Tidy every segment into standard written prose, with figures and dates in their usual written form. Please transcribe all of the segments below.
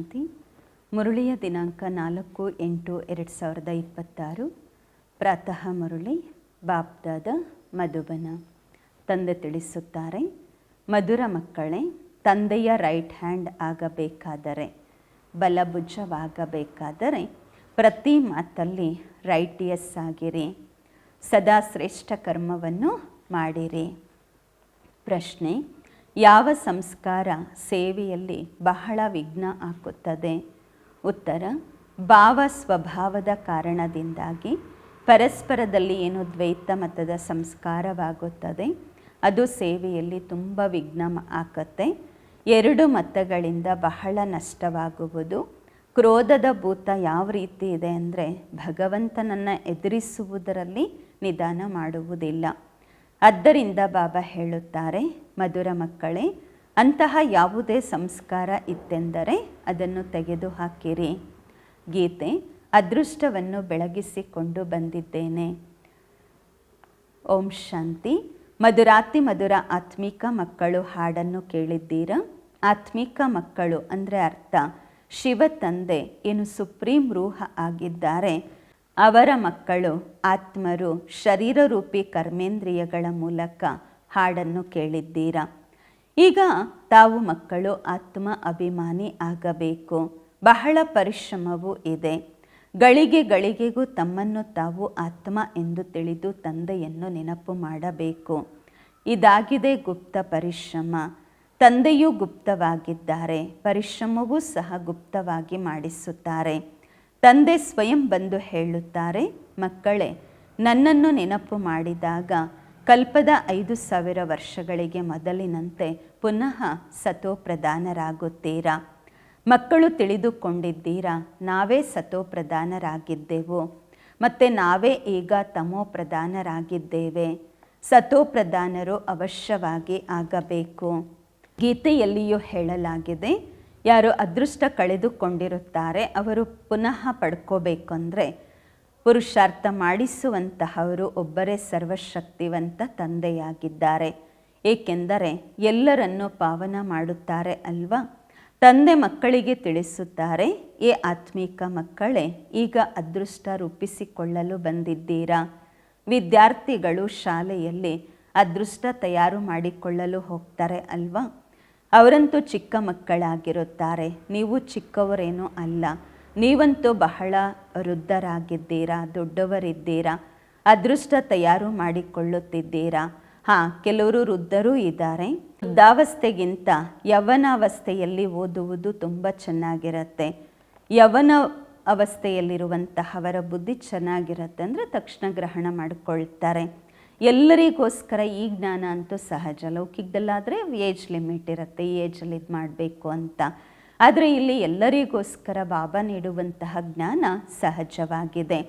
ಶಾಂತಿ. ಮುರುಳಿಯ ದಿನಾಂಕ 4/8/2026. ಪ್ರಾತಃ ಮುರುಳಿ ಬಾಪ್ದಾದ ಮಧುಬನ. ತಂದೆ ತಿಳಿಸುತ್ತಾರೆ, ಮಧುರ ಮಕ್ಕಳೇ, ತಂದೆಯ ರೈಟ್ ಹ್ಯಾಂಡ್ ಆಗಬೇಕಾದರೆ, ಬಲಭುಜವಾಗಬೇಕಾದರೆ ಪ್ರತಿ ಮಾತಲ್ಲಿ ರೈಟಿಯಸ್ ಆಗಿರಿ, ಸದಾ ಶ್ರೇಷ್ಠ ಕರ್ಮವನ್ನು ಮಾಡಿರಿ. ಪ್ರಶ್ನೆ: ಯಾವ ಸಂಸ್ಕಾರ ಸೇವೆಯಲ್ಲಿ ಬಹಳ ವಿಘ್ನ ಹಾಕುತ್ತದೆ? ಉತ್ತರ: ಭಾವ ಸ್ವಭಾವದ ಕಾರಣದಿಂದಾಗಿ ಪರಸ್ಪರದಲ್ಲಿ ಏನು ದ್ವೈತ ಮತದ ಸಂಸ್ಕಾರವಾಗುತ್ತದೆ, ಅದು ಸೇವೆಯಲ್ಲಿ ತುಂಬ ವಿಘ್ನ ಹಾಕುತ್ತೆ. ಎರಡು ಮತಗಳಿಂದ ಬಹಳ ನಷ್ಟವಾಗುವುದು. ಕ್ರೋಧದ ಭೂತ ಯಾವ ರೀತಿ ಇದೆ ಅಂದರೆ, ಭಗವಂತನನ್ನು ಎದುರಿಸುವುದರಲ್ಲಿ ನಿಧಾನ ಮಾಡುವುದಿಲ್ಲ. ಆದ್ದರಿಂದ ಬಾಬಾ ಹೇಳುತ್ತಾರೆ, ಮಧುರ ಮಕ್ಕಳೇ, ಅಂತಹ ಯಾವುದೇ ಸಂಸ್ಕಾರ ಇತ್ತೆಂದರೆ ಅದನ್ನು ತೆಗೆದುಹಾಕಿರಿ. ಗೀತೆ: ಅದೃಷ್ಟವನ್ನು ಬೆಳಗಿಸಿಕೊಂಡು ಬಂದಿದ್ದೇನೆ. ಓಂ ಶಾಂತಿ. ಮಧುರಾತಿ ಮಧುರ ಆತ್ಮಿಕ ಮಕ್ಕಳು ಹಾಡನ್ನು ಕೇಳಿದ್ದೀರಾ? ಆತ್ಮಿಕ ಮಕ್ಕಳು ಅಂದರೆ ಅರ್ಥ ಶಿವ ತಂದೆ ಏನು ಸುಪ್ರೀಂ ರೂಹ ಆಗಿದ್ದಾರೆ, ಅವರ ಮಕ್ಕಳು ಆತ್ಮರು ಶರೀರ ರೂಪಿ ಕರ್ಮೇಂದ್ರಿಯಗಳ ಮೂಲಕ ಹಾಡನ್ನು ಕೇಳಿದ್ದೀರಾ. ಈಗ ತಾವು ಮಕ್ಕಳು ಆತ್ಮ ಅಭಿಮಾನಿ ಆಗಬೇಕು. ಬಹಳ ಪರಿಶ್ರಮವೂ ಇದೆ. ಗಳಿಗೆ ಗಳಿಗೆಗೂ ತಮ್ಮನ್ನು ತಾವು ಆತ್ಮ ಎಂದು ತಿಳಿದು ತಂದೆಯನ್ನು ನೆನಪು ಮಾಡಬೇಕು. ಇದಾಗಿದೆ ಗುಪ್ತ ಪರಿಶ್ರಮ. ತಂದೆಯೂ ಗುಪ್ತವಾಗಿದ್ದಾರೆ, ಪರಿಶ್ರಮವೂ ಸಹ ಗುಪ್ತವಾಗಿ ಮಾಡಿಸುತ್ತಾರೆ. ತಂದೆ ಸ್ವಯಂ ಬಂದು ಹೇಳುತ್ತಾರೆ, ಮಕ್ಕಳೇ, ನನ್ನನ್ನು ನೆನಪು ಮಾಡಿದಾಗ ಕಲ್ಪದ 5,000 ವರ್ಷಗಳಿಗೆ ಮೊದಲಿನಂತೆ ಪುನಃ ಸತೋಪ್ರಧಾನರಾಗುತ್ತೀರಾ. ಮಕ್ಕಳು ತಿಳಿದುಕೊಂಡಿದ್ದೀರಾ, ನಾವೇ ಸತೋಪ್ರಧಾನರಾಗಿದ್ದೆವು ಮತ್ತು ನಾವೇ ಈಗ ತಮೋಪ್ರಧಾನರಾಗಿದ್ದೇವೆ. ಸತೋಪ್ರಧಾನರು ಅವಶ್ಯವಾಗಿ ಆಗಬೇಕು. ಗೀತೆಯಲ್ಲಿಯೂ ಹೇಳಲಾಗಿದೆ, ಯಾರು ಅದೃಷ್ಟ ಕಳೆದುಕೊಂಡಿರುತ್ತಾರೆ ಅವರು ಪುನಃ ಪಡ್ಕೋಬೇಕಂದ್ರೆ ಪುರುಷಾರ್ಥ ಮಾಡಿಸುವಂತಹವರು ಒಬ್ಬರೇ ಸರ್ವಶಕ್ತಿವಂತ ತಂದೆಯಾಗಿದ್ದಾರೆ. ಏಕೆಂದರೆ ಎಲ್ಲರನ್ನೂ ಪಾವನ ಮಾಡುತ್ತಾರೆ ಅಲ್ವಾ. ತಂದೆ ಮಕ್ಕಳಿಗೆ ತಿಳಿಸುತ್ತಾರೆ, ಏ ಆತ್ಮಿಕ ಮಕ್ಕಳೇ, ಈಗ ಅದೃಷ್ಟ ರೂಪಿಸಿಕೊಳ್ಳಲು ಬಂದಿದ್ದೀರಾ. ವಿದ್ಯಾರ್ಥಿಗಳು ಶಾಲೆಯಲ್ಲಿ ಅದೃಷ್ಟ ತಯಾರು ಮಾಡಿಕೊಳ್ಳಲು ಹೋಗ್ತಾರೆ ಅಲ್ವಾ. ಅವರಂತೂ ಚಿಕ್ಕ ಮಕ್ಕಳಾಗಿರುತ್ತಾರೆ, ನೀವು ಚಿಕ್ಕವರೇನೂ ಅಲ್ಲ. ನೀವಂತೂ ಬಹಳ ವೃದ್ಧರಾಗಿದ್ದೀರಾ, ದೊಡ್ಡವರಿದ್ದೀರಾ, ಅದೃಷ್ಟ ತಯಾರು ಮಾಡಿಕೊಳ್ಳುತ್ತಿದ್ದೀರಾ. ಕೆಲವರು ವೃದ್ಧರೂ ಇದ್ದಾರೆ. ವೃದ್ಧಾವಸ್ಥೆಗಿಂತ ಯವನಾವಸ್ಥೆಯಲ್ಲಿ ಓದುವುದು ತುಂಬ ಚೆನ್ನಾಗಿರುತ್ತೆ. ಯವನ ಅವಸ್ಥೆಯಲ್ಲಿರುವಂತಹವರ ಬುದ್ಧಿ ಚೆನ್ನಾಗಿರುತ್ತೆ ಅಂದರೆ ತಕ್ಷಣ ಗ್ರಹಣ ಮಾಡಿಕೊಳ್ತಾರೆ. ಎಲ್ಲರಿಗೋಸ್ಕರ ಈ ಜ್ಞಾನ ಅಂತೂ ಸಹಜ. ಲೌಕಿಕದಲ್ಲಾದರೆ ಏಜ್ ಲಿಮಿಟ್ ಇರುತ್ತೆ, ಈ ಏಜಲ್ಲಿ ಇದು ಮಾಡಬೇಕು ಅಂತ. ಆದರೆ ಇಲ್ಲಿ ಎಲ್ಲರಿಗೋಸ್ಕರ ಬಾಬಾ ನೀಡುವಂತಹ ಜ್ಞಾನ ಸಹಜವಾಗಿದೆ.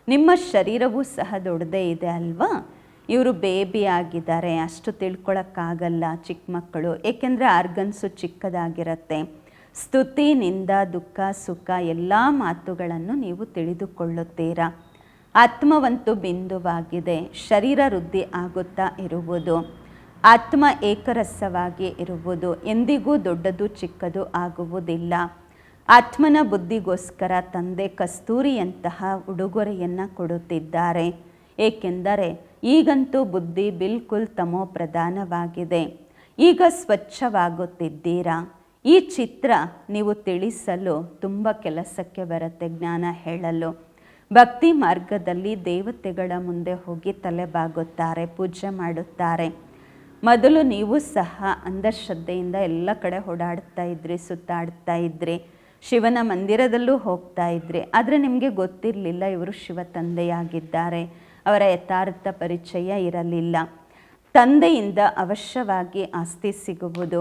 ನಿಮ್ಮ ಶರೀರವೂ ಸಹ ದೊಡ್ಡದೇ ಇದೆ ಅಲ್ವಾ. ಇವರು ಬೇಬಿ ಆಗಿದ್ದಾರೆ, ಅಷ್ಟು ತಿಳ್ಕೊಳಕ್ಕಾಗಲ್ಲ ಚಿಕ್ಕ ಮಕ್ಕಳು, ಏಕೆಂದರೆ ಆರ್ಗನ್ಸು ಚಿಕ್ಕದಾಗಿರುತ್ತೆ. ಸ್ತುತಿ, ನಿಂದ, ದುಃಖ, ಸುಖ ಎಲ್ಲ ಮಾತುಗಳನ್ನು ನೀವು ತಿಳಿದುಕೊಳ್ಳುತ್ತೀರಾ. ಆತ್ಮವಂತೂ ಬಿಂದುವಾಗಿದೆ, ಶರೀರ ವೃದ್ಧಿ ಆಗುತ್ತಾ ಇರುವುದು. ಆತ್ಮ ಏಕರಸವಾಗಿ ಇರುವುದು, ಎಂದಿಗೂ ದೊಡ್ಡದು ಚಿಕ್ಕದು ಆಗುವುದಿಲ್ಲ. ಆತ್ಮನ ಬುದ್ಧಿಗೋಸ್ಕರ ತಂದೆ ಕಸ್ತೂರಿಯಂತಹ ಉಡುಗೊರೆಯನ್ನು ಕೊಡುತ್ತಿದ್ದಾರೆ. ಏಕೆಂದರೆ ಈಗಂತೂ ಬುದ್ಧಿ ಬಿಲ್ಕುಲ್ ತಮೋ ಪ್ರಧಾನವಾಗಿದೆ. ಈಗ ಸ್ವಚ್ಛವಾಗುತ್ತಿದ್ದೀರಾ. ಈ ಚಿತ್ರ ನೀವು ತಿಳಿಸಲು ತುಂಬ ಕೆಲಸಕ್ಕೆ ಬರುತ್ತೆ, ಜ್ಞಾನ ಹೇಳಲು. ಭಕ್ತಿ ಮಾರ್ಗದಲ್ಲಿ ದೇವತೆಗಳ ಮುಂದೆ ಹೋಗಿ ತಲೆಬಾಗುತ್ತಾರೆ, ಪೂಜೆ ಮಾಡುತ್ತಾರೆ. ಮೊದಲು ನೀವು ಸಹ ಅಂಧಶ್ರದ್ಧೆಯಿಂದ ಎಲ್ಲ ಕಡೆ ಓಡಾಡ್ತಾ ಇದ್ರಿ, ಸುತ್ತಾಡ್ತಾ ಇದ್ರಿ, ಶಿವನ ಮಂದಿರದಲ್ಲೂ ಹೋಗ್ತಾ ಇದ್ರಿ. ಆದರೆ ನಿಮಗೆ ಗೊತ್ತಿರಲಿಲ್ಲ ಇವರು ಶಿವ ತಂದೆಯಾಗಿದ್ದಾರೆ, ಅವರ ಯಥಾರ್ಥ ಪರಿಚಯ ಇರಲಿಲ್ಲ. ತಂದೆಯಿಂದ ಅವಶ್ಯವಾಗಿ ಆಸ್ತಿ ಸಿಗುವುದು,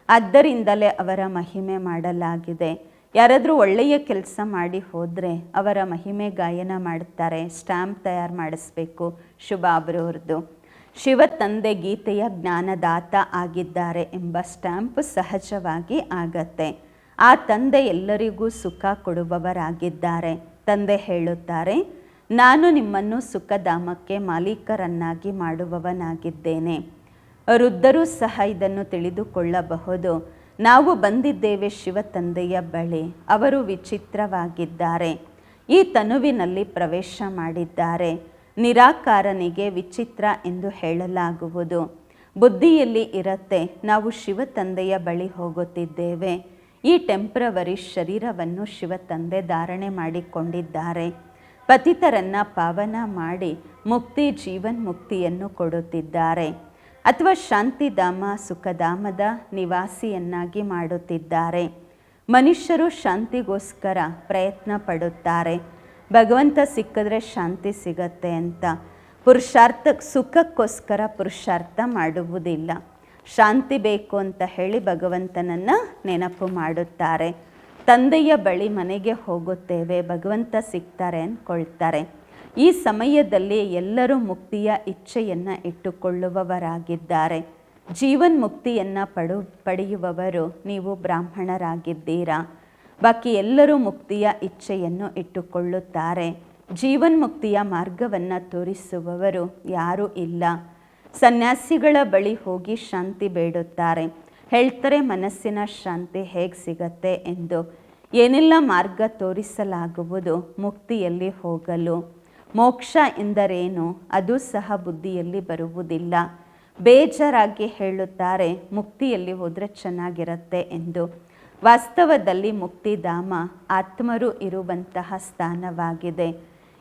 ಆದ್ದರಿಂದಲೇ ಅವರ ಮಹಿಮೆ ಮಾಡಲಾಗಿದೆ. ಯಾರಾದರೂ ಒಳ್ಳೆಯ ಕೆಲಸ ಮಾಡಿ ಹೋದರೆ ಅವರ ಮಹಿಮೆ ಗಾಯನ ಮಾಡ್ತಾರೆ, ಸ್ಟ್ಯಾಂಪ್ ತಯಾರು ಮಾಡಿಸ್ಬೇಕು ಶುಭಾಬ್ರವ್ರದ್ದು. ಶಿವ ತಂದೆ ಗೀತೆಯ ಜ್ಞಾನದಾತ ಆಗಿದ್ದಾರೆ ಎಂಬ ಸ್ಟ್ಯಾಂಪ್ ಸಹಜವಾಗಿ ಆಗತ್ತೆ. ಆ ತಂದೆ ಎಲ್ಲರಿಗೂ ಸುಖ ಕೊಡುವವರಾಗಿದ್ದಾರೆ. ತಂದೆ ಹೇಳುತ್ತಾರೆ, ನಾನು ನಿಮ್ಮನ್ನು ಸುಖಧಾಮಕ್ಕೆ ಮಾಲೀಕರನ್ನಾಗಿ ಮಾಡುವವನಾಗಿದ್ದೇನೆ. ವೃದ್ಧರೂ ಸಹ ಇದನ್ನು ತಿಳಿದುಕೊಳ್ಳಬಹುದು. ನಾವು ಬಂದಿದ್ದೇವೆ ಶಿವ ತಂದೆಯ ಬಳಿ. ಅವರು ವಿಚಿತ್ರವಾಗಿದ್ದಾರೆ. ಈ ತನುವಿನಲ್ಲಿ ಪ್ರವೇಶ ಮಾಡಿದ್ದಾರೆ. ನಿರಾಕಾರನಿಗೆ ವಿಚಿತ್ರ ಎಂದು ಹೇಳಲಾಗುವುದು. ಬುದ್ಧಿಯಲ್ಲಿ ಇರತ್ತೆ, ನಾವು ಶಿವ ತಂದೆಯ ಬಳಿ ಹೋಗುತ್ತಿದ್ದೇವೆ. ಈ ಟೆಂಪ್ರವರಿ ಶರೀರವನ್ನು ಶಿವ ತಂದೆ ಧಾರಣೆ ಮಾಡಿಕೊಂಡಿದ್ದಾರೆ. ಪತಿತರನ್ನು ಪಾವನ ಮಾಡಿ ಮುಕ್ತಿ, ಜೀವನ್ಮುಕ್ತಿಯನ್ನು ಕೊಡುತ್ತಿದ್ದಾರೆ. ಅಥವಾ ಶಾಂತಿಧಾಮ, ಸುಖಧಾಮದ ನಿವಾಸಿಯನ್ನಾಗಿ ಮಾಡುತ್ತಿದ್ದಾರೆ. ಮನುಷ್ಯರು ಶಾಂತಿಗೋಸ್ಕರ ಪ್ರಯತ್ನ ಪಡುತ್ತಾರೆ. ಭಗವಂತ ಸಿಕ್ಕಿದ್ರೆ ಶಾಂತಿ ಸಿಗತ್ತೆ ಅಂತ. ಸುಖಕ್ಕೋಸ್ಕರ ಪುರುಷಾರ್ಥ ಮಾಡುವುದಿಲ್ಲ. ಶಾಂತಿ ಬೇಕು ಅಂತ ಹೇಳಿ ಭಗವಂತನನ್ನು ನೆನಪು ಮಾಡುತ್ತಾರೆ. ತಂದೆಯ ಬಳಿ ಮನೆಗೆ ಹೋಗುತ್ತೇವೆ, ಭಗವಂತ ಸಿಗ್ತಾರೆ ಅಂದ್ಕೊಳ್ತಾರೆ. ಈ ಸಮಯದಲ್ಲಿ ಎಲ್ಲರೂ ಮುಕ್ತಿಯ ಇಚ್ಛೆಯನ್ನು ಇಟ್ಟುಕೊಳ್ಳುವವರಾಗಿದ್ದಾರೆ. ಜೀವನ್ಮುಕ್ತಿಯನ್ನು ಪಡೆಯುವವರು ನೀವು ಬ್ರಾಹ್ಮಣರಾಗಿದ್ದೀರಾ. ಬಾಕಿ ಎಲ್ಲರೂ ಮುಕ್ತಿಯ ಇಚ್ಛೆಯನ್ನು ಇಟ್ಟುಕೊಳ್ಳುತ್ತಾರೆ. ಜೀವನ್ಮುಕ್ತಿಯ ಮಾರ್ಗವನ್ನು ತೋರಿಸುವವರು ಯಾರೂ ಇಲ್ಲ. ಸನ್ಯಾಸಿಗಳ ಬಳಿ ಹೋಗಿ ಶಾಂತಿ ಬೇಡುತ್ತಾರೆ. ಹೇಳ್ತಾರೆ ಮನಸ್ಸಿನ ಶಾಂತಿ ಹೇಗೆ ಸಿಗತ್ತೆ ಎಂದು. ಏನೆಲ್ಲ ಮಾರ್ಗ ತೋರಿಸಲಾಗುವುದು ಮುಕ್ತಿಯಲ್ಲಿ ಹೋಗಲು. ಮೋಕ್ಷ ಎಂದರೇನು ಅದು ಸಹ ಬುದ್ಧಿಯಲ್ಲಿ ಬರುವುದಿಲ್ಲ. ಬೇಜಾರಾಗಿ ಹೇಳುತ್ತಾರೆ ಮುಕ್ತಿಯಲ್ಲಿ ಹೋದರೆ ಚೆನ್ನಾಗಿರುತ್ತೆ ಎಂದು. ವಾಸ್ತವದಲ್ಲಿ ಮುಕ್ತಿಧಾಮ ಆತ್ಮರು ಇರುವಂತಹ ಸ್ಥಾನವಾಗಿದೆ.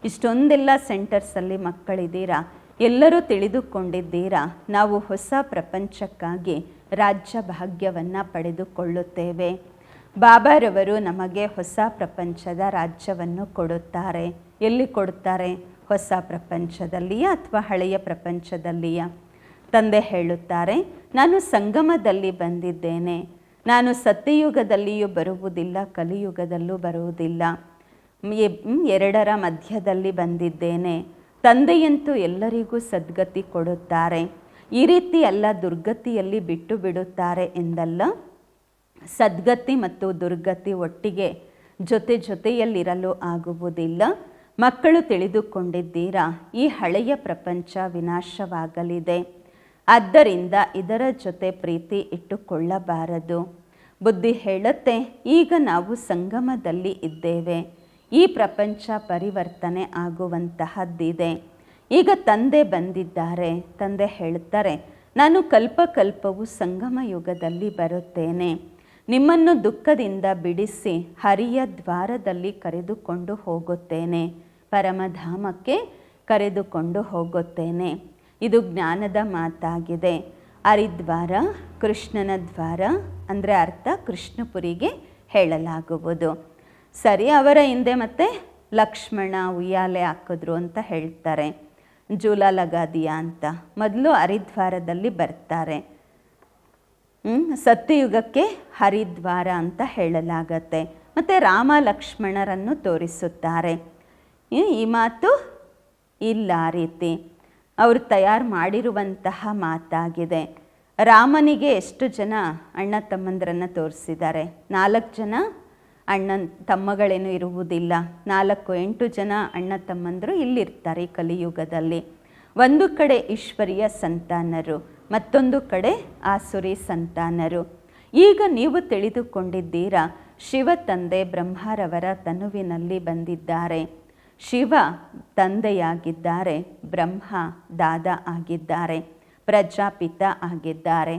ಇಷ್ಟೊಂದೆಲ್ಲ ಸೆಂಟರ್ಸಲ್ಲಿ ಮಕ್ಕಳಿದ್ದೀರಾ, ಎಲ್ಲರೂ ತಿಳಿದುಕೊಂಡಿದ್ದೀರಾ. ನಾವು ಹೊಸ ಪ್ರಪಂಚಕ್ಕಾಗಿ ರಾಜ್ಯ ಭಾಗ್ಯವನ್ನು ಪಡೆದುಕೊಳ್ಳುತ್ತೇವೆ. ಬಾಬಾರವರು ನಮಗೆ ಹೊಸ ಪ್ರಪಂಚದ ರಾಜ್ಯವನ್ನು ಕೊಡುತ್ತಾರೆ. ಎಲ್ಲಿ ಕೊಡುತ್ತಾರೆ? ಹೊಸ ಪ್ರಪಂಚದಲ್ಲಿಯಾ ಅಥವಾ ಹಳೆಯ ಪ್ರಪಂಚದಲ್ಲಿಯಾ? ತಂದೆ ಹೇಳುತ್ತಾರೆ, ನಾನು ಸಂಗಮದಲ್ಲಿ ಬಂದಿದ್ದೇನೆ. ನಾನು ಸತ್ಯಯುಗದಲ್ಲಿಯೂ ಬರುವುದಿಲ್ಲ, ಕಲಿಯುಗದಲ್ಲೂ ಬರುವುದಿಲ್ಲ. ಎರಡರ ಮಧ್ಯದಲ್ಲಿ ಬಂದಿದ್ದೇನೆ. ತಂದೆಯಂತೂ ಎಲ್ಲರಿಗೂ ಸದ್ಗತಿ ಕೊಡುತ್ತಾರೆ. ಈ ರೀತಿ ಅಲ್ಲ ದುರ್ಗತಿಯಲ್ಲಿ ಬಿಟ್ಟು ಬಿಡುತ್ತಾರೆ ಎಂದಲ್ಲ. ಸದ್ಗತಿ ಮತ್ತು ದುರ್ಗತಿ ಒಟ್ಟಿಗೆ ಜೊತೆಯಲ್ಲಿರಲು ಆಗುವುದಿಲ್ಲ. ಮಕ್ಕಳು ತಿಳಿದುಕೊಂಡಿದ್ದೀರಾ, ಈ ಹಳೆಯ ಪ್ರಪಂಚ ವಿನಾಶವಾಗಲಿದೆ. ಆದ್ದರಿಂದ ಇದರ ಜೊತೆ ಪ್ರೀತಿ ಇಟ್ಟುಕೊಳ್ಳಬಾರದು. ಬುದ್ಧಿ ಹೇಳುತ್ತೆ, ಈಗ ನಾವು ಸಂಗಮದಲ್ಲಿ ಇದ್ದೇವೆ. ಈ ಪ್ರಪಂಚ ಪರಿವರ್ತನೆ ಆಗುವಂತಹದ್ದಿದೆ. ಈಗ ತಂದೆ ಬಂದಿದ್ದಾರೆ. ತಂದೆ ಹೇಳ್ತಾರೆ, ನಾನು ಕಲ್ಪಕಲ್ಪವು ಸಂಗಮ ಯುಗದಲ್ಲಿ ಬರುತ್ತೇನೆ. ನಿಮ್ಮನ್ನು ದುಃಖದಿಂದ ಬಿಡಿಸಿ ಹರಿಯ ದ್ವಾರದಲ್ಲಿ ಕರೆದುಕೊಂಡು ಹೋಗುತ್ತೇನೆ. ಪರಮಧಾಮಕ್ಕೆ ಕರೆದುಕೊಂಡು ಹೋಗುತ್ತೇನೆ. ಇದು ಜ್ಞಾನದ ಮಾತಾಗಿದೆ. ಹರಿದ್ವಾರ ಕೃಷ್ಣನ ದ್ವಾರ ಅಂದರೆ ಅರ್ಥ ಕೃಷ್ಣಪುರಿಗೆ ಹೇಳಲಾಗುವುದು. ಸರಿ, ಅವರ ಹಿಂದೆ ಮತ್ತೆ ಲಕ್ಷ್ಮಣ ಉಯ್ಯಾಲೆ ಹಾಕಿದ್ರು ಅಂತ ಹೇಳ್ತಾರೆ. ಜೂಲಾ ಲಗಾದಿಯಾ ಅಂತ. ಮೊದಲು ಹರಿದ್ವಾರದಲ್ಲಿ ಬರ್ತಾರೆ. ಸತ್ಯಯುಗಕ್ಕೆ ಹರಿದ್ವಾರ ಅಂತ ಹೇಳಲಾಗತ್ತೆ. ಮತ್ತು ರಾಮ ಲಕ್ಷ್ಮಣರನ್ನು ತೋರಿಸುತ್ತಾರೆ. ಈ ಮಾತು ಇಲ್ಲ ಆ ರೀತಿ ಅವರು ತಯಾರು ಮಾಡಿರುವಂತಹ ಮಾತಾಗಿದೆ. ರಾಮನಿಗೆ ಎಷ್ಟು ಜನ ಅಣ್ಣ ತಮ್ಮಂದರನ್ನು ತೋರಿಸಿದ್ದಾರೆ? 4 ಜನ ಅಣ್ಣ ತಮ್ಮಗಳೇನು ಇರುವುದಿಲ್ಲ. 8 ಜನ ಅಣ್ಣ ತಮ್ಮಂದರು ಇಲ್ಲಿರ್ತಾರೆ ಈ ಕಲಿಯುಗದಲ್ಲಿ. ಒಂದು ಕಡೆ ಈಶ್ವರಿಯ ಸಂತಾನರು, ಮತ್ತೊಂದು ಕಡೆ ಆಸುರಿ ಸಂತಾನರು. ಈಗ ನೀವು ತಿಳಿದುಕೊಂಡಿದ್ದೀರಾ, ಶಿವ ತಂದೆ ಬ್ರಹ್ಮರವರ ತನುವಿನಲ್ಲಿ ಬಂದಿದ್ದಾರೆ. ಶಿವ ತಂದೆಯಾಗಿದ್ದಾರೆ, ಬ್ರಹ್ಮ ದಾದಾ ಆಗಿದ್ದಾರೆ, ಪ್ರಜಾಪಿತ ಆಗಿದ್ದಾರೆ.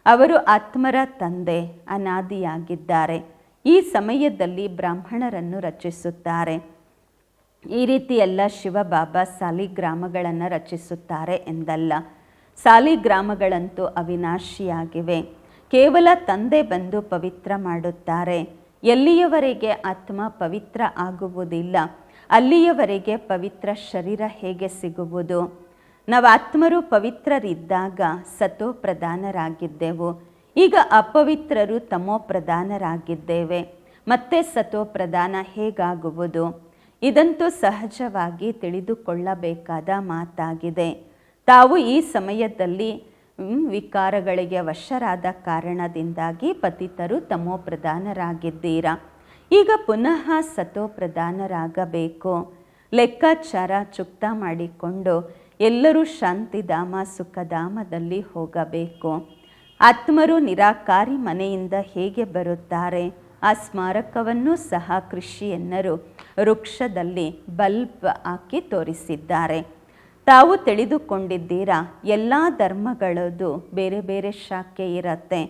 ಅವರು ಆತ್ಮರ ತಂದೆ, ಅನಾದಿಯಾಗಿದ್ದಾರೆ. ಈ ಸಮಯದಲ್ಲಿ ಬ್ರಾಹ್ಮಣರನ್ನು ರಚಿಸುತ್ತಾರೆ. ಈ ರೀತಿಯೆಲ್ಲ ಶಿವಬಾಬಾ ಸಾಲಿಗ್ರಾಮಗಳನ್ನು ರಚಿಸುತ್ತಾರೆ ಎಂದಲ್ಲ. ಸಾಲಿಗ್ರಾಮಗಳಂತೂ ಅವಿನಾಶಿಯಾಗಿವೆ. ಕೇವಲ ತಂದೆ ಬಂದು ಪವಿತ್ರ ಮಾಡುತ್ತಾರೆ. ಎಲ್ಲಿಯವರೆಗೆ ಆತ್ಮ ಪವಿತ್ರ ಆಗುವುದಿಲ್ಲ, ಅಲ್ಲಿಯವರೆಗೆ ಪವಿತ್ರ ಶರೀರ ಹೇಗೆ ಸಿಗುವುದು? ನಾವು ಆತ್ಮರು ಪವಿತ್ರರಿದ್ದಾಗ ಸತೋ ಪ್ರಧಾನರಾಗಿದ್ದೆವು. ಈಗ ಅಪವಿತ್ರರು ತಮೋ ಪ್ರಧಾನರಾಗಿದ್ದೇವೆ. ಮತ್ತೆ ಸತೋ ಪ್ರಧಾನ ಹೇಗಾಗುವುದು? ಇದಂತೂ ಸಹಜವಾಗಿ ತಿಳಿದುಕೊಳ್ಳಬೇಕಾದ ಮಾತಾಗಿದೆ. ತಾವು ಈ ಸಮಯದಲ್ಲಿ ವಿಕಾರಗಳಿಗೆ ವಶರಾದ ಕಾರಣದಿಂದಾಗಿ ಪತಿತರು ತಮೋ ಪ್ರಧಾನರಾಗಿದ್ದೀರಾ. ಈಗ ಪುನಃ ಸತೋ ಪ್ರಧಾನರಾಗಬೇಕು. ಲೆಕ್ಕಾಚಾರ ಚುಕ್ತ ಮಾಡಿಕೊಂಡು ಎಲ್ಲರೂ ಶಾಂತಿಧಾಮ ಸುಖಧಾಮದಲ್ಲಿ ಹೋಗಬೇಕು. ಆತ್ಮರು ನಿರಾಕಾರಿ ಮನೆಯಿಂದ ಹೇಗೆ ಬರುತ್ತಾರೆ? ಆ ಸ್ಮಾರಕವನ್ನು ಸಹ ಕೃಷಿಯನ್ನರು ವೃಕ್ಷದಲ್ಲಿ ಬಲ್ಬ್ ಹಾಕಿ ತೋರಿಸಿದ್ದಾರೆ. ತಾವು ತಿಳಿದುಕೊಂಡಿದ್ದೀರಾ, ಎಲ್ಲ ಧರ್ಮಗಳದ್ದು ಬೇರೆ ಬೇರೆ ಶಾಖೆ ಇರತ್ತೆ.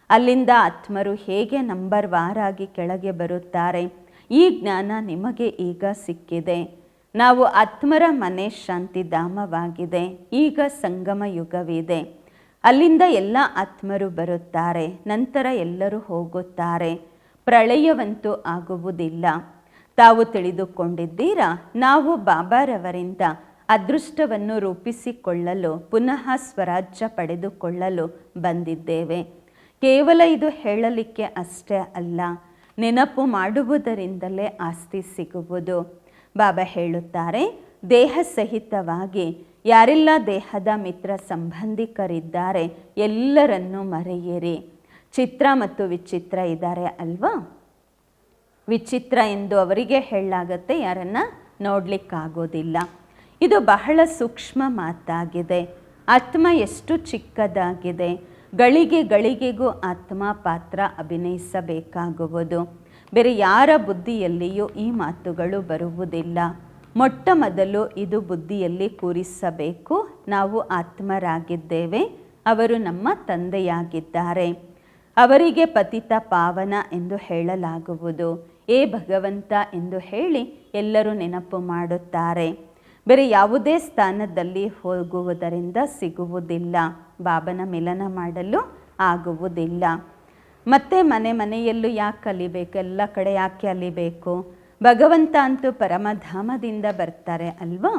ಅಲ್ಲಿಂದ ಆತ್ಮರು ಹೇಗೆ ನಂಬರ್ ವಾರಾಗಿ ಕೆಳಗೆ ಬರುತ್ತಾರೆ. ಈ ಜ್ಞಾನ ನಿಮಗೆ ಈಗ ಸಿಕ್ಕಿದೆ. ನಾವು ಆತ್ಮರ ಮನೆ ಶಾಂತಿಧಾಮವಾಗಿದೆ. ಈಗ ಸಂಗಮ ಯುಗವಿದೆ. ಅಲ್ಲಿಂದ ಎಲ್ಲ ಆತ್ಮರು ಬರುತ್ತಾರೆ, ನಂತರ ಎಲ್ಲರೂ ಹೋಗುತ್ತಾರೆ. ಪ್ರಳಯವಂತೂ ಆಗುವುದಿಲ್ಲ. ತಾವು ತಿಳಿದುಕೊಂಡಿದ್ದೀರಾ, ನಾವು ಬಾಬಾರವರಿಂದ ಅದೃಷ್ಟವನ್ನು ರೂಪಿಸಿಕೊಳ್ಳಲು ಪುನಃ ಸ್ವರಾಜ್ಯ ಪಡೆದುಕೊಳ್ಳಲು ಬಂದಿದ್ದೇವೆ. ಕೇವಲ ಇದು ಹೇಳಲಿಕ್ಕೆ ಅಷ್ಟೇ ಅಲ್ಲ, ನೆನಪು ಮಾಡುವುದರಿಂದಲೇ ಆಸ್ತಿ ಸಿಗುವುದು. ಬಾಬಾ ಹೇಳುತ್ತಾರೆ, ದೇಹ ಸಹಿತವಾಗಿ ಯಾರೆಲ್ಲ ದೇಹದ ಮಿತ್ರ ಸಂಬಂಧಿಕರಿದ್ದಾರೆ ಎಲ್ಲರನ್ನೂ ಮರೆಯಿರಿ. ಚಿತ್ರ ಮತ್ತು ವಿಚಿತ್ರ ಇದ್ದಾರೆ ಅಲ್ವಾ? ವಿಚಿತ್ರ ಎಂದು ಅವರಿಗೆ ಹೇಳಲಾಗತ್ತೆ, ಯಾರನ್ನ ನೋಡಲಿಕ್ಕಾಗೋದಿಲ್ಲ. ಇದು ಬಹಳ ಸೂಕ್ಷ್ಮ ಮಾತಾಗಿದೆ. ಆತ್ಮ ಎಷ್ಟು ಚಿಕ್ಕದಾಗಿದೆ. ಗಳಿಗೆಗೂ ಆತ್ಮ ಪಾತ್ರ ಅಭಿನಯಿಸಬೇಕಾಗುವುದು. ಬೇರೆ ಯಾರ ಬುದ್ಧಿಯಲ್ಲಿಯೂ ಈ ಮಾತುಗಳು ಬರುವುದಿಲ್ಲ. ಮೊಟ್ಟ ಮೊದಲು ಇದು ಬುದ್ಧಿಯಲ್ಲಿ ಕೂರಿಸಬೇಕು. ನಾವು ಆತ್ಮರಾಗಿದ್ದೇವೆ, ಅವರು ನಮ್ಮ ತಂದೆಯಾಗಿದ್ದಾರೆ. ಅವರಿಗೆ ಪತಿತ ಪಾವನ ಎಂದು ಹೇಳಲಾಗುವುದು. ಏ ಭಗವಂತ ಎಂದು ಹೇಳಿ ಎಲ್ಲರೂ ನೆನಪು ಮಾಡುತ್ತಾರೆ. ಬೇರೆ ಯಾವುದೇ ಸ್ಥಾನದಲ್ಲಿ ಹೋಗುವುದರಿಂದ ಸಿಗುವುದಿಲ್ಲ. ಬಾಬನ ಮಿಲನ ಮಾಡಲು ಆಗುವುದಿಲ್ಲ. ಮತ್ತೆ ಮನೆಯಲ್ಲೂ ಯಾಕೆ ಅಲಿಬೇಕು? ಎಲ್ಲ ಕಡೆ ಯಾಕೆ ಅಲಿಬೇಕು? ಭಗವಂತ ಅಂತೂ ಪರಮಧಾಮದಿಂದ ಬರ್ತಾರೆ ಅಲ್ವಾ?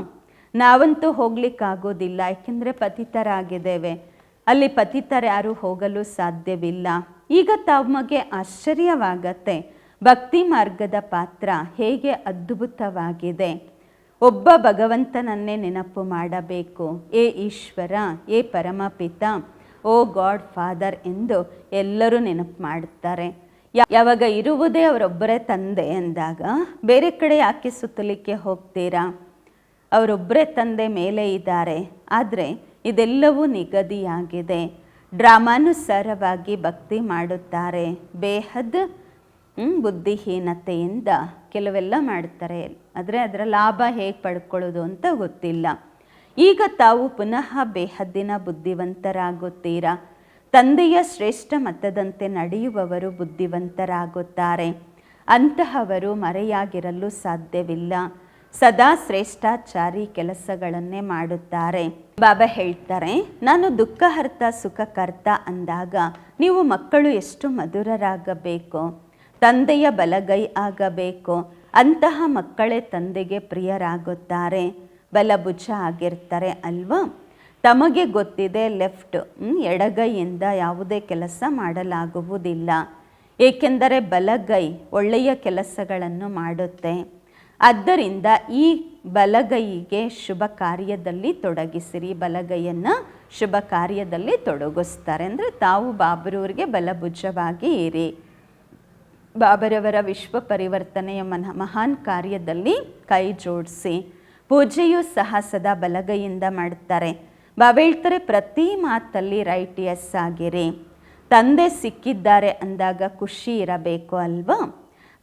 ನಾವಂತೂ ಹೋಗ್ಲಿಕ್ಕಾಗೋದಿಲ್ಲ, ಯಾಕೆಂದರೆ ಪತಿತರಾಗಿದ್ದೇವೆ. ಅಲ್ಲಿ ಪತಿತರ್ಯಾರು ಹೋಗಲು ಸಾಧ್ಯವಿಲ್ಲ. ಈಗ ತಮಗೆ ಆಶ್ಚರ್ಯವಾಗತ್ತೆ, ಭಕ್ತಿ ಮಾರ್ಗದ ಪಾತ್ರ ಹೇಗೆ ಅದ್ಭುತವಾಗಿದೆ. ಒಬ್ಬ ಭಗವಂತನನ್ನೇ ನೆನಪು ಮಾಡಬೇಕು. ಏ ಈಶ್ವರ, ಏ ಪರಮಪಿತ, ಓ ಗಾಡ್ ಫಾದರ್ ಎಂದು ಎಲ್ಲರೂ ನೆನಪು ಮಾಡುತ್ತಾರೆ. ಯಾವಾಗ ಇರುವುದೇ ಅವರೊಬ್ಬರೇ ತಂದೆ ಎಂದಾಗ ಬೇರೆ ಕಡೆ ಯಾಕೆ ಸುತ್ತಲಿಕ್ಕೆ ಹೋಗ್ತೀರಾ? ಅವರೊಬ್ಬರೇ ತಂದೆ ಮೇಲೆ ಇದ್ದಾರೆ. ಆದರೆ ಇದೆಲ್ಲವೂ ನಿಗದಿಯಾಗಿದೆ. ಡ್ರಾಮಾನುಸಾರವಾಗಿ ಭಕ್ತಿ ಮಾಡುತ್ತಾರೆ. ಬೇಹದ್ ಬುದ್ಧಿಹೀನತೆಯಿಂದ ಕೆಲವೆಲ್ಲ ಮಾಡ್ತಾರೆ. ಆದರೆ ಅದರ ಲಾಭ ಹೇಗೆ ಪಡ್ಕೊಳ್ಳೋದು ಅಂತ ಗೊತ್ತಿಲ್ಲ. ಈಗ ತಾವು ಪುನಃ ಬೇಹದ್ದಿನ ಬುದ್ಧಿವಂತರಾಗುತ್ತೀರಾ. ತಂದೆಯ ಶ್ರೇಷ್ಠ ಮತದಂತೆ ನಡೆಯುವವರು ಬುದ್ಧಿವಂತರಾಗುತ್ತಾರೆ. ಅಂತಹವರು ಮರೆಯಾಗಿರಲು ಸಾಧ್ಯವಿಲ್ಲ. ಸದಾ ಶ್ರೇಷ್ಠಾಚಾರಿ ಕೆಲಸಗಳನ್ನೇ ಮಾಡುತ್ತಾರೆ. ಬಾಬಾ ಹೇಳ್ತಾರೆ, ನಾನು ದುಃಖಹರ್ತ ಸುಖಕರ್ತ ಅಂದಾಗ ನೀವು ಮಕ್ಕಳು ಎಷ್ಟು ಮಧುರರಾಗಬೇಕು, ತಂದೆಯ ಬಲಗೈ ಆಗಬೇಕು. ಅಂತಹ ಮಕ್ಕಳೇ ತಂದೆಗೆ ಪ್ರಿಯರಾಗುತ್ತಾರೆ. ಬಲಭುಜ ಆಗಿರ್ತಾರೆ ಅಲ್ವಾ? ತಮಗೆ ಗೊತ್ತಿದೆ ಲೆಫ್ಟ್ ಎಡಗೈಯಿಂದ ಯಾವುದೇ ಕೆಲಸ ಮಾಡಲಾಗುವುದಿಲ್ಲ. ಏಕೆಂದರೆ ಬಲಗೈ ಒಳ್ಳೆಯ ಕೆಲಸಗಳನ್ನು ಮಾಡುತ್ತೆ. ಆದ್ದರಿಂದ ಈ ಬಲಗೈಗೆ ಶುಭ ಕಾರ್ಯದಲ್ಲಿ ತೊಡಗಿಸಿರಿ. ಬಲಗೈಯನ್ನು ಶುಭ ಕಾರ್ಯದಲ್ಲಿ ತೊಡಗಿಸ್ತಾರೆ. ಅಂದರೆ ತಾವು ಬಾಬರವರಿಗೆ ಬಲಭುಜವಾಗಿ ಇರಿ. ಬಾಬರವರ ವಿಶ್ವ ಪರಿವರ್ತನೆಯ ಮಹಾನ್ ಕಾರ್ಯದಲ್ಲಿ ಕೈ ಜೋಡಿಸಿ. ಪೂಜೆಯೂ ಸಹ ಸದಾ ಬಲಗೈಯಿಂದ ಮಾಡ್ತಾರೆ. ಬಾಬಾ ಹೇಳ್ತಾರೆ, ಪ್ರತಿ ಮಾತಲ್ಲಿ ರೈಟ್ ಎಸ್ ಆಗಿರಿ. ತಂದೆ ಸಿಕ್ಕಿದ್ದಾರೆ ಅಂದಾಗ ಖುಷಿ ಇರಬೇಕು ಅಲ್ವಾ?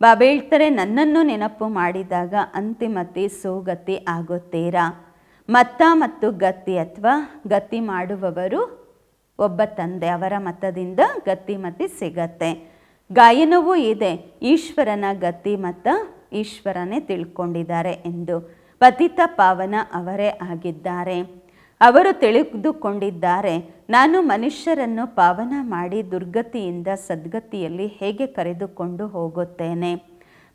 ಬಾಬಾ ಹೇಳ್ತಾರೆ, ನನ್ನನ್ನು ನೆನಪು ಮಾಡಿದಾಗ ಅಂತಿಮತಿ ಸೋಗತಿ ಆಗುತ್ತೀರಾ. ಮತ ಮತ್ತು ಗತಿ ಅಥವಾ ಗತಿ ಮಾಡುವವರು ಒಬ್ಬ ತಂದೆ. ಅವರ ಮತದಿಂದ ಗತಿಮತಿ ಸಿಗತ್ತೆ. ಗಾಯನವೂ ಇದೆ, ಈಶ್ವರನ ಗತಿ ಮತ ಈಶ್ವರನೇ ತಿಳ್ಕೊಂಡಿದ್ದಾರೆ ಎಂದು. ಪತಿತ ಪಾವನ ಅವರೇ ಆಗಿದ್ದಾರೆ. ಅವರು ತಿಳಿದುಕೊಂಡಿದ್ದಾರೆ, ನಾನು ಮನುಷ್ಯರನ್ನು ಪಾವನ ಮಾಡಿ ದುರ್ಗತಿಯಿಂದ ಸದ್ಗತಿಯಲ್ಲಿ ಹೇಗೆ ಕರೆದುಕೊಂಡು ಹೋಗುತ್ತೇನೆ.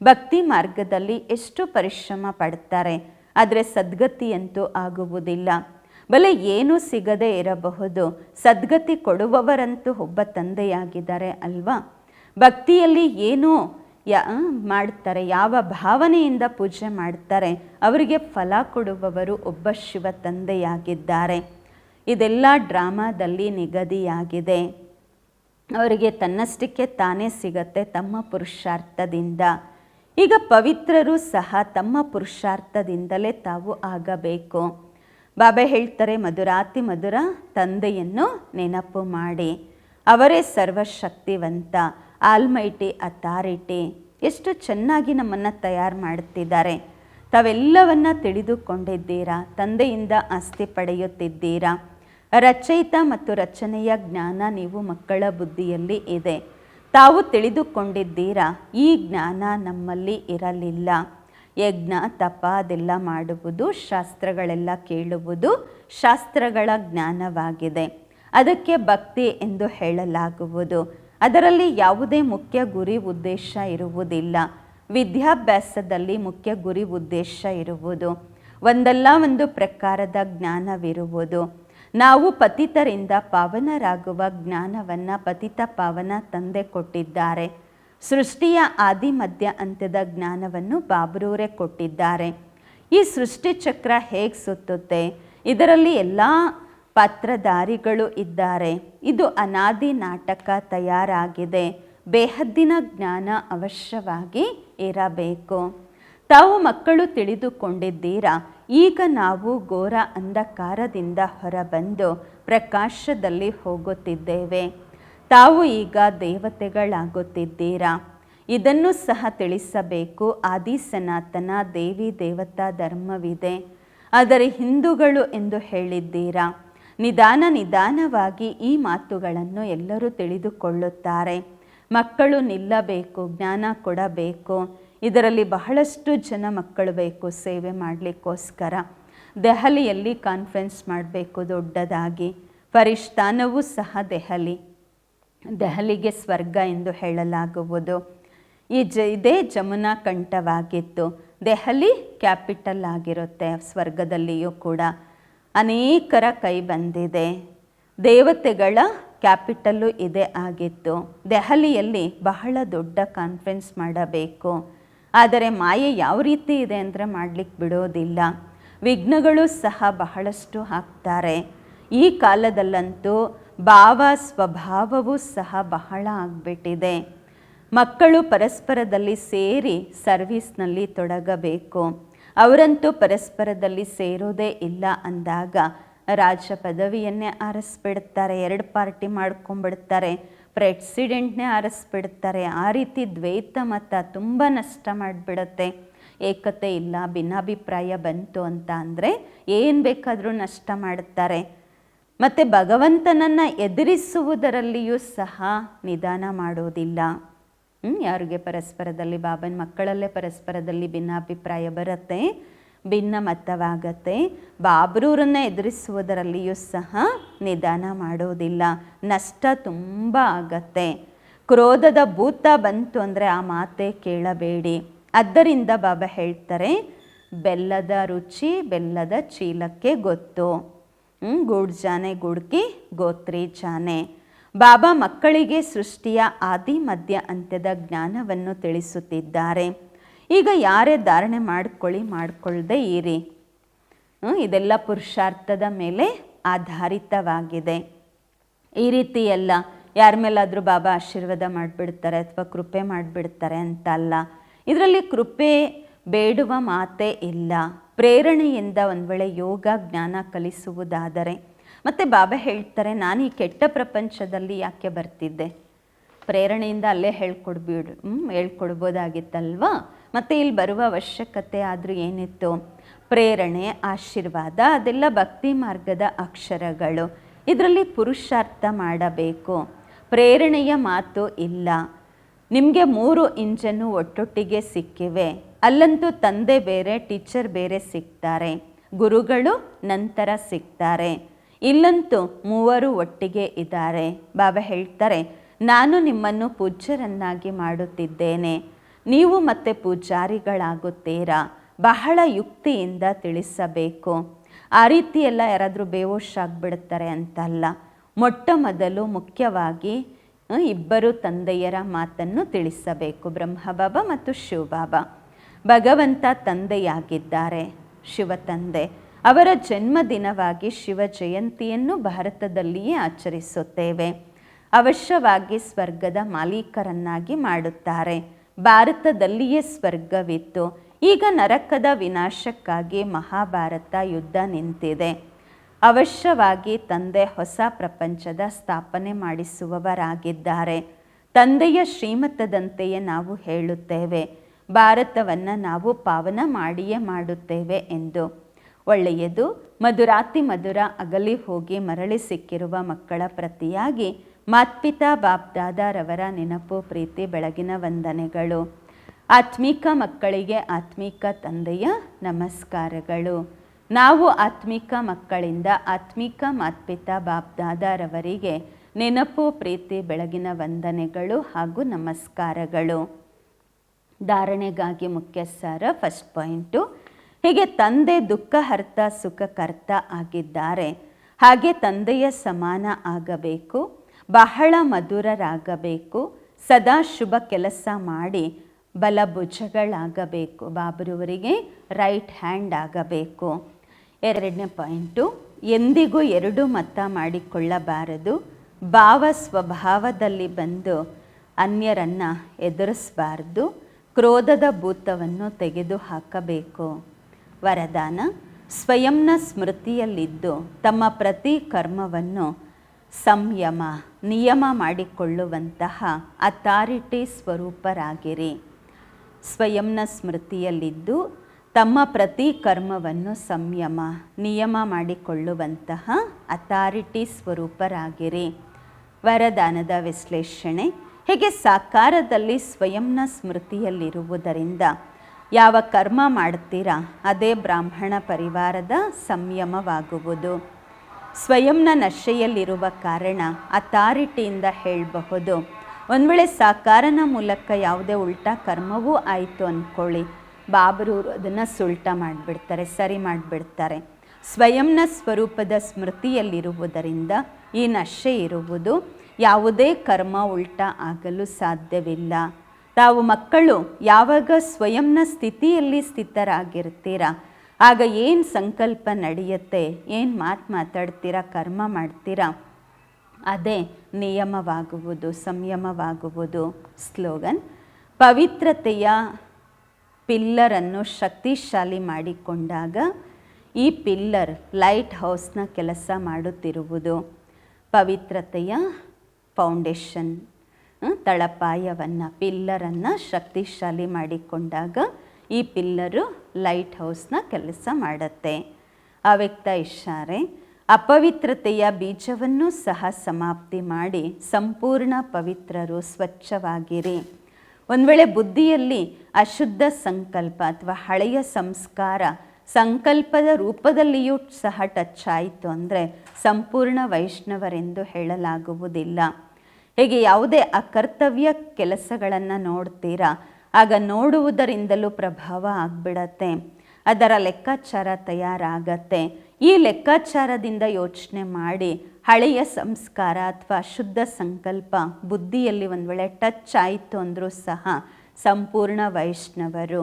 ಭಕ್ತಿ ಮಾರ್ಗದಲ್ಲಿ ಎಷ್ಟು ಪರಿಶ್ರಮ ಪಡ್ತಾರೆ, ಆದರೆ ಸದ್ಗತಿಯಂತೂ ಆಗುವುದಿಲ್ಲ. ಬಲೆ ಏನೂ ಸಿಗದೇ ಇರಬಹುದು, ಸದ್ಗತಿ ಕೊಡುವವರಂತೂ ಒಬ್ಬ ತಂದೆಯಾಗಿದ್ದಾರೆ ಅಲ್ವಾ? ಭಕ್ತಿಯಲ್ಲಿ ಏನೂ ಮಾಡ್ತಾರೆ, ಯಾವ ಭಾವನೆಯಿಂದ ಪೂಜೆ ಮಾಡ್ತಾರೆ, ಅವರಿಗೆ ಫಲ ಕೊಡುವವರು ಒಬ್ಬ ಶಿವ ತಂದೆಯಾಗಿದ್ದಾರೆ. ಇದೆಲ್ಲ ಡ್ರಾಮಾದಲ್ಲಿ ನಿಗದಿಯಾಗಿದೆ. ಅವರಿಗೆ ತನ್ನಷ್ಟಕ್ಕೆ ತಾನೇ ಸಿಗತ್ತೆ ತಮ್ಮ ಪುರುಷಾರ್ಥದಿಂದ. ಈಗ ಪವಿತ್ರರು ಸಹ ತಮ್ಮ ಪುರುಷಾರ್ಥದಿಂದಲೇ ತಾವು ಆಗಬೇಕು. ಬಾಬಾ ಹೇಳ್ತಾರೆ, ಮಧುರಾತಿ ಮಧುರ ತಂದೆಯನ್ನು ನೆನಪು ಮಾಡಿ. ಅವರೇ ಸರ್ವಶಕ್ತಿವಂತ, ಆಲ್ಮೈಟಿ ಅಥಾರಿಟಿ. ಎಷ್ಟು ಚೆನ್ನಾಗಿ ನಮ್ಮನ್ನು ತಯಾರು ಮಾಡುತ್ತಿದ್ದಾರೆ. ತಾವೆಲ್ಲವನ್ನ ತಿಳಿದುಕೊಂಡಿದ್ದೀರಾ, ತಂದೆಯಿಂದ ಆಸ್ತಿ ಪಡೆಯುತ್ತಿದ್ದೀರಾ. ರಚಯಿತ ಮತ್ತು ರಚನೆಯ ಜ್ಞಾನ ನೀವು ಮಕ್ಕಳ ಬುದ್ಧಿಯಲ್ಲಿ ಇದೆ. ತಾವು ತಿಳಿದುಕೊಂಡಿದ್ದೀರಾ, ಈ ಜ್ಞಾನ ನಮ್ಮಲ್ಲಿ ಇರಲಿಲ್ಲ. ಯಜ್ಞ ತಪ ಅದೆಲ್ಲ ಮಾಡುವುದು, ಶಾಸ್ತ್ರಗಳೆಲ್ಲ ಕೇಳುವುದು ಶಾಸ್ತ್ರಗಳ ಜ್ಞಾನವಾಗಿದೆ. ಅದಕ್ಕೆ ಭಕ್ತಿ ಎಂದು ಹೇಳಲಾಗುವುದು. ಅದರಲ್ಲಿ ಯಾವುದೇ ಮುಖ್ಯ ಗುರಿ ಉದ್ದೇಶ ಇರುವುದಿಲ್ಲ. ವಿದ್ಯಾಭ್ಯಾಸದಲ್ಲಿ ಮುಖ್ಯ ಗುರಿ ಉದ್ದೇಶ ಇರುವುದು, ಒಂದಲ್ಲ ಒಂದು ಪ್ರಕಾರದ ಜ್ಞಾನವಿರುವುದು. ನಾವು ಪತಿತರಿಂದ ಪಾವನರಾಗುವ ಜ್ಞಾನವನ್ನು ಪತಿತ ಪಾವನ ತಂದೆ ಕೊಟ್ಟಿದ್ದಾರೆ. ಸೃಷ್ಟಿಯ ಆದಿ ಮಧ್ಯ ಅಂತ್ಯದ ಜ್ಞಾನವನ್ನು ಬಾಬ್ರೂರೇ ಕೊಟ್ಟಿದ್ದಾರೆ. ಈ ಸೃಷ್ಟಿ ಚಕ್ರ ಹೇಗೆ ಸುತ್ತುತ್ತೆ, ಇದರಲ್ಲಿ ಎಲ್ಲ ಪಾತ್ರಧಾರಿಗಳು ಇದ್ದಾರೆ. ಇದು ಅನಾದಿ ನಾಟಕ ತಯಾರಾಗಿದೆ. ಬೇಹದ್ದಿನ ಜ್ಞಾನ ಅವಶ್ಯವಾಗಿ ಇರಬೇಕು. ತಾವು ಮಕ್ಕಳು ತಿಳಿದುಕೊಂಡಿದ್ದೀರಾ, ಈಗ ನಾವು ಘೋರ ಅಂಧಕಾರದಿಂದ ಹೊರಬಂದು ಪ್ರಕಾಶದಲ್ಲಿ ಹೋಗುತ್ತಿದ್ದೇವೆ. ತಾವು ಈಗ ದೇವತೆಗಳಾಗುತ್ತಿದ್ದೀರಾ. ಇದನ್ನು ಸಹ ತಿಳಿಸಬೇಕು. ಆದಿ ಸನಾತನ ದೇವಿ ದೇವತಾ ಧರ್ಮವಿದೆ, ಆದರೆ ಹಿಂದೂಗಳು ಎಂದು ಹೇಳಿದ್ದೀರಾ. ನಿಧಾನವಾಗಿ ಈ ಮಾತುಗಳನ್ನು ಎಲ್ಲರೂ ತಿಳಿದುಕೊಳ್ಳುತ್ತಾರೆ. ಮಕ್ಕಳು ನಿಲ್ಲಬೇಕು, ಜ್ಞಾನ ಕೊಡಬೇಕು. ಇದರಲ್ಲಿ ಬಹಳಷ್ಟು ಜನ ಮಕ್ಕಳು ಬೇಕು ಸೇವೆ ಮಾಡಲಿಕ್ಕೋಸ್ಕರ. ದೆಹಲಿಯಲ್ಲಿ ಕಾನ್ಫರೆನ್ಸ್ ಮಾಡಬೇಕು ದೊಡ್ಡದಾಗಿ. ಫರಿಷ್ಠಾನವೂ ಸಹ ದೆಹಲಿಗೆ ಸ್ವರ್ಗ ಎಂದು ಹೇಳಲಾಗುವುದು. ಇದೇ ಜಮುನಾ ಕಂಠವಾಗಿತ್ತು. ದೆಹಲಿ ಕ್ಯಾಪಿಟಲ್ ಆಗಿರುತ್ತೆ. ಸ್ವರ್ಗದಲ್ಲಿಯೂ ಕೂಡ ಅನೇಕರ ಕೈ ಬಂದಿದೆ. ದೇವತೆಗಳ ಕ್ಯಾಪಿಟಲ್ಲು ಇದೇ ಆಗಿತ್ತು. ದೆಹಲಿಯಲ್ಲಿ ಬಹಳ ದೊಡ್ಡ ಕಾನ್ಫರೆನ್ಸ್ ಮಾಡಬೇಕು. ಆದರೆ ಮಾಯೆ ಯಾವ ರೀತಿ ಇದೆ ಅಂದರೆ ಮಾಡಲಿಕ್ಕೆ ಬಿಡೋದಿಲ್ಲ. ವಿಘ್ನಗಳು ಸಹ ಬಹಳಷ್ಟು ಹಾಕ್ತಾರೆ. ಈ ಕಾಲದಲ್ಲಂತೂ ಭಾವ ಸ್ವಭಾವವೂ ಸಹ ಬಹಳ ಆಗಿಬಿಟ್ಟಿದೆ. ಮಕ್ಕಳು ಪರಸ್ಪರದಲ್ಲಿ ಸೇರಿ ಸರ್ವಿಸ್ನಲ್ಲಿ ತೊಡಗಬೇಕು. ಅವರಂತೂ ಪರಸ್ಪರದಲ್ಲಿ ಸೇರೋದೇ ಇಲ್ಲ ಅಂದಾಗ ರಾಜ ಪದವಿಯನ್ನೇ ಆರಿಸ್ಬಿಡ್ತಾರೆ. 2 ಪಾರ್ಟಿ ಮಾಡ್ಕೊಂಡ್ಬಿಡ್ತಾರೆ. ಪ್ರೆಸಿಡೆಂಟ್ನೇ ಆರಿಸ್ಬಿಡ್ತಾರೆ. ಆ ರೀತಿ ದ್ವೈತ ಮತ ತುಂಬ ನಷ್ಟ ಮಾಡಿಬಿಡುತ್ತೆ. ಏಕತೆ ಇಲ್ಲ, ಭಿನ್ನಾಭಿಪ್ರಾಯ ಬಂತು ಅಂತ ಅಂದರೆ ಏನು ಬೇಕಾದರೂ ನಷ್ಟ ಮಾಡುತ್ತಾರೆ. ಮತ್ತು ಭಗವಂತನನ್ನು ಎದುರಿಸುವುದರಲ್ಲಿಯೂ ಸಹ ನಿಧಾನ ಮಾಡೋದಿಲ್ಲ. ಯಾರಿಗೆ ಪರಸ್ಪರದಲ್ಲಿ ಬಾಬನ ಮಕ್ಕಳಲ್ಲೇ ಪರಸ್ಪರದಲ್ಲಿ ಭಿನ್ನಾಭಿಪ್ರಾಯ ಬರುತ್ತೆ, ಭಿನ್ನ ಮತವಾಗತ್ತೆ. ಬಾಬ್ರೂರನ್ನು ಎದುರಿಸುವುದರಲ್ಲಿಯೂ ಸಹ ನಿಧಾನ ಮಾಡೋದಿಲ್ಲ. ನಷ್ಟ ತುಂಬ ಆಗತ್ತೆ. ಕ್ರೋಧದ ಭೂತ ಬಂತು ಅಂದರೆ ಆ ಮಾತೇ ಕೇಳಬೇಡಿ. ಆದ್ದರಿಂದ ಬಾಬಾ ಹೇಳ್ತಾರೆ, ಬೆಲ್ಲದ ರುಚಿ ಬೆಲ್ಲದ ಚೀಲಕ್ಕೆ ಗೊತ್ತು. ಗೂಡ್ ಜಾನೆ ಗುಡ್ಕಿ ಗೋತ್ರಿ ಜಾನೆ. ಬಾಬಾ ಮಕ್ಕಳಿಗೆ ಸೃಷ್ಟಿಯ ಆದಿ ಮಧ್ಯ ಅಂತ್ಯದ ಜ್ಞಾನವನ್ನು ತಿಳಿಸುತ್ತಿದ್ದಾರೆ. ಈಗ ಯಾರೇ ಧಾರಣೆ ಮಾಡಿಕೊಳ್ಳದೆ ಇರಿ. ಇದೆಲ್ಲ ಪುರುಷಾರ್ಥದ ಮೇಲೆ ಆಧಾರಿತವಾಗಿದೆ. ಈ ರೀತಿ ಎಲ್ಲ ಯಾರ ಮೇಲಾದರೂ ಬಾಬಾ ಆಶೀರ್ವಾದ ಮಾಡಿಬಿಡ್ತಾರೆ ಅಥವಾ ಕೃಪೆ ಮಾಡಿಬಿಡ್ತಾರೆ ಅಂತ ಅಲ್ಲ. ಇದರಲ್ಲಿ ಕೃಪೆ ಬೇಡುವ ಮಾತೇ ಇಲ್ಲ. ಪ್ರೇರಣೆಯಿಂದ ಒಂದು ವೇಳೆ ಯೋಗ ಜ್ಞಾನ ಕಲಿಸುವುದಾದರೆ, ಮತ್ತು ಬಾಬಾ ಹೇಳ್ತಾರೆ, ನಾನು ಈ ಕೆಟ್ಟ ಪ್ರಪಂಚದಲ್ಲಿ ಯಾಕೆ ಬರ್ತಿದ್ದೆ, ಪ್ರೇರಣೆಯಿಂದ ಅಲ್ಲೇ ಹೇಳ್ಕೊಡ್ಬೋದಾಗಿತ್ತಲ್ವಾ. ಮತ್ತು ಇಲ್ಲಿ ಬರುವ ಅವಶ್ಯಕತೆ ಆದರೂ ಏನಿತ್ತು? ಪ್ರೇರಣೆ, ಆಶೀರ್ವಾದ ಅದೆಲ್ಲ ಭಕ್ತಿ ಮಾರ್ಗದ ಅಕ್ಷರಗಳು. ಇದರಲ್ಲಿ ಪುರುಷಾರ್ಥ ಮಾಡಬೇಕು. ಪ್ರೇರಣೆಯ ಮಾತು ಇಲ್ಲ. ನಿಮಗೆ 3 ಇಂಜನ್ನು ಒಟ್ಟೊಟ್ಟಿಗೆ ಸಿಕ್ಕಿವೆ. ಅಲ್ಲಂತೂ ತಂದೆ ಬೇರೆ, ಟೀಚರ್ ಬೇರೆ ಸಿಗ್ತಾರೆ, ಗುರುಗಳು ನಂತರ ಸಿಗ್ತಾರೆ. ಇಲ್ಲಂತೂ 3 ಒಟ್ಟಿಗೆ ಇದ್ದಾರೆ. ಬಾಬಾ ಹೇಳ್ತಾರೆ, ನಾನು ನಿಮ್ಮನ್ನು ಪೂಜ್ಯರನ್ನಾಗಿ ಮಾಡುತ್ತಿದ್ದೇನೆ, ನೀವು ಮತ್ತೆ ಪೂಜಾರಿಗಳಾಗುತ್ತೀರಾ. ಬಹಳ ಯುಕ್ತಿಯಿಂದ ತಿಳಿಸಬೇಕು. ಆ ರೀತಿ ಎಲ್ಲ ಯಾರಾದರೂ ಬೇವೋಶ್ ಆಗಿಬಿಡ್ತಾರೆ ಅಂತಲ್ಲ. ಮೊಟ್ಟ ಮೊದಲು ಮುಖ್ಯವಾಗಿ 2 ತಂದೆಯರ ಮಾತನ್ನು ತಿಳಿಸಬೇಕು, ಬ್ರಹ್ಮಬಾಬಾ ಮತ್ತು ಶಿವಬಾಬಾ. ಭಗವಂತ ತಂದೆಯಾಗಿದ್ದಾರೆ, ಶಿವ ತಂದೆ. ಅವರ ಜನ್ಮದಿನವಾಗಿ ಶಿವ ಜಯಂತಿಯನ್ನು ಭಾರತದಲ್ಲಿಯೇ ಆಚರಿಸುತ್ತೇವೆ. ಅವಶ್ಯವಾಗಿ ಸ್ವರ್ಗದ ಮಾಲೀಕರನ್ನಾಗಿ ಮಾಡುತ್ತಾರೆ. ಭಾರತದಲ್ಲಿಯೇ ಸ್ವರ್ಗವಿತ್ತು. ಈಗ ನರಕದ ವಿನಾಶಕ್ಕಾಗಿ ಮಹಾಭಾರತ ಯುದ್ಧ ನಿಂತಿದೆ. ಅವಶ್ಯವಾಗಿ ತಂದೆ ಹೊಸ ಪ್ರಪಂಚದ ಸ್ಥಾಪನೆ ಮಾಡಿಸುವವರಾಗಿದ್ದಾರೆ. ತಂದೆಯ ಶ್ರೀಮತದಂತೆಯೇ ನಾವು ಹೇಳುತ್ತೇವೆ, ಭಾರತವನ್ನು ನಾವು ಪಾವನ ಮಾಡಿಯೇ ಮಾಡುತ್ತೇವೆ ಎಂದು. ಒಳ್ಳೆಯದು. ಮಧುರಾತಿ ಮಧುರ ಅಗಲಿ ಹೋಗಿ ಮರಳಿ ಸಿಕ್ಕಿರುವ ಮಕ್ಕಳ ಪ್ರತಿಯಾಗಿ ಮಾತ್ಪಿತಾ ಬಾಪ್ದಾದಾರವರ ನೆನಪು, ಪ್ರೀತಿ, ಬೆಳಗಿನ ವಂದನೆಗಳು. ಆತ್ಮಿಕ ಮಕ್ಕಳಿಗೆ ಆತ್ಮಿಕ ತಂದೆಯ ನಮಸ್ಕಾರಗಳು. ನಾವು ಆತ್ಮಿಕ ಮಕ್ಕಳಿಂದ ಆತ್ಮಿಕ ಮಾತ್ಪಿತಾ ಬಾಪ್ದಾದಾರವರಿಗೆ ನೆನಪು, ಪ್ರೀತಿ, ಬೆಳಗಿನ ವಂದನೆಗಳು ಹಾಗೂ ನಮಸ್ಕಾರಗಳು. ಧಾರಣೆಗಾಗಿ ಮುಖ್ಯ ಸಾರ. ಫಸ್ಟ್ ಪಾಯಿಂಟು, ಹೀಗೆ ತಂದೆ ದುಃಖಹರ್ತ ಸುಖಕರ್ತ ಆಗಿದ್ದಾರೆ, ಹಾಗೆ ತಂದೆಯ ಸಮಾನ ಆಗಬೇಕು, ಬಹಳ ಮಧುರರಾಗಬೇಕು, ಸದಾ ಶುಭ ಕೆಲಸ ಮಾಡಿ ಬಲಭುಜಗಳಾಗಬೇಕು, ಬಾಬರವರಿಗೆ ರೈಟ್ ಹ್ಯಾಂಡ್ ಆಗಬೇಕು. ಎರಡನೇ ಪಾಯಿಂಟು, ಎಂದಿಗೂ ಎರಡು ಮತ ಮಾಡಿಕೊಳ್ಳಬಾರದು, ಭಾವ ಸ್ವಭಾವದಲ್ಲಿ ಬಂದು ಅನ್ಯರನ್ನು ಎದುರಿಸಬಾರ್ದು, ಕ್ರೋಧದ ಭೂತವನ್ನು ತೆಗೆದು ಹಾಕಬೇಕು. ವರದಾನ, ಸ್ವಯಂನ ಸ್ಮೃತಿಯಲ್ಲಿದ್ದು ತಮ್ಮ ಪ್ರತಿ ಕರ್ಮವನ್ನು ಸಂಯಮ ನಿಯಮ ಮಾಡಿಕೊಳ್ಳುವಂತಹ ಅಥಾರಿಟಿ ಸ್ವರೂಪರಾಗಿರಿ. ಸ್ವಯಂನ ಸ್ಮೃತಿಯಲ್ಲಿದ್ದು ತಮ್ಮ ಪ್ರತಿ ಕರ್ಮವನ್ನು ಸಂಯಮ ನಿಯಮ ಮಾಡಿಕೊಳ್ಳುವಂತಹ ಅಥಾರಿಟಿ ಸ್ವರೂಪರಾಗಿರಿ. ವರದಾನದ ವಿಶ್ಲೇಷಣೆ, ಹೀಗೆ ಸಾಕಾರದಲ್ಲಿ ಸ್ವಯಂನ ಸ್ಮೃತಿಯಲ್ಲಿರುವುದರಿಂದ ಯಾವ ಕರ್ಮ ಮಾಡ್ತೀರಾ ಅದೇ ಬ್ರಾಹ್ಮಣ ಪರಿವಾರದ ಸಂಯಮವಾಗುವುದು. ಸ್ವಯಂನ ನಶೆಯಲ್ಲಿರುವ ಕಾರಣ ಅಥಾರಿಟಿಯಿಂದ ಹೇಳಬಹುದು. ಒಂದು ವೇಳೆ ಸಾಕಾರನ ಮೂಲಕ ಯಾವುದೇ ಉಲ್ಟಾ ಕರ್ಮವೂ ಆಯಿತು ಅಂದ್ಕೊಳ್ಳಿ, ಬಾಬರವರು ಅದನ್ನು ಸುಲ್ಟ ಮಾಡಿಬಿಡ್ತಾರೆ, ಸರಿ ಮಾಡಿಬಿಡ್ತಾರೆ. ಸ್ವಯಂನ ಸ್ವರೂಪದ ಸ್ಮೃತಿಯಲ್ಲಿರುವುದರಿಂದ ಈ ನಶೆ ಇರುವುದು, ಯಾವುದೇ ಕರ್ಮ ಉಲ್ಟಾ ಆಗಲು ಸಾಧ್ಯವಿಲ್ಲ. ತಾವು ಮಕ್ಕಳು ಯಾವಾಗ ಸ್ವಯಂನ ಸ್ಥಿತಿಯಲ್ಲಿ ಸ್ಥಿತರಾಗಿರ್ತೀರ ಆಗ ಏನು ಸಂಕಲ್ಪ ನಡೆಯುತ್ತೆ, ಏನು ಮಾತಾಡ್ತೀರಾ, ಕರ್ಮ ಮಾಡ್ತೀರಾ, ಅದೇ ನಿಯಮವಾಗುವುದು, ಸಂಯಮವಾಗುವುದು. ಸ್ಲೋಗನ್, ಪವಿತ್ರತೆಯ ಪಿಲ್ಲರನ್ನು ಶಕ್ತಿಶಾಲಿ ಮಾಡಿಕೊಂಡಾಗ ಈ ಪಿಲ್ಲರ್ ಲೈಟ್ ಹೌಸ್ನ ಕೆಲಸ ಮಾಡುತ್ತಿರುವುದು. ಪವಿತ್ರತೆಯ ಫೌಂಡೇಶನ್, ತಳಪಾಯವನ್ನು, ಪಿಲ್ಲರನ್ನು ಶಕ್ತಿಶಾಲಿ ಮಾಡಿಕೊಂಡಾಗ ಈ ಪಿಲ್ಲರು ಲೈಟ್ ಹೌಸ್ನ ಕೆಲಸ ಮಾಡುತ್ತೆ. ಅವ್ಯಕ್ತ ಇಶಾರೆ, ಅಪವಿತ್ರತೆಯ ಬೀಜವನ್ನು ಸಹ ಸಮಾಪ್ತಿ ಮಾಡಿ ಸಂಪೂರ್ಣ ಪವಿತ್ರರು, ಸ್ವಚ್ಛವಾಗಿರಿ. ಒಂದು ವೇಳೆ ಬುದ್ಧಿಯಲ್ಲಿ ಅಶುದ್ಧ ಸಂಕಲ್ಪ ಅಥವಾ ಹಳೆಯ ಸಂಸ್ಕಾರ ಸಂಕಲ್ಪದ ರೂಪದಲ್ಲಿಯೂ ಸಹ ಟಚ್ ಆಯಿತು ಅಂದರೆ ಸಂಪೂರ್ಣ ವೈಷ್ಣವರೆಂದು ಹೇಳಲಾಗುವುದಿಲ್ಲ. ಹೇಗೆ ಯಾವುದೇ ಅಕರ್ತವ್ಯ ಕೆಲಸಗಳನ್ನು ನೋಡ್ತೀರಾ ಆಗ ನೋಡುವುದರಿಂದಲೂ ಪ್ರಭಾವ ಆಗಿಬಿಡತ್ತೆ, ಅದರ ಲೆಕ್ಕಾಚಾರ ತಯಾರಾಗತ್ತೆ. ಈ ಲೆಕ್ಕಾಚಾರದಿಂದ ಯೋಚನೆ ಮಾಡಿ ಹಳೆಯ ಸಂಸ್ಕಾರ ಅಥವಾ ಅಶುದ್ಧ ಸಂಕಲ್ಪ ಬುದ್ಧಿಯಲ್ಲಿ ಒಂದು ವೇಳೆ ಟಚ್ ಆಯಿತು ಅಂದರೂ ಸಹ ಸಂಪೂರ್ಣ ವೈಷ್ಣವರು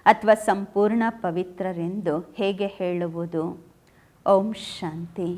ಅಥವಾ ಸಂಪೂರ್ಣ ಪವಿತ್ರರೆಂದು ಹೇಗೆ ಹೇಳುವುದು? ಓಂ ಶಾಂತಿ.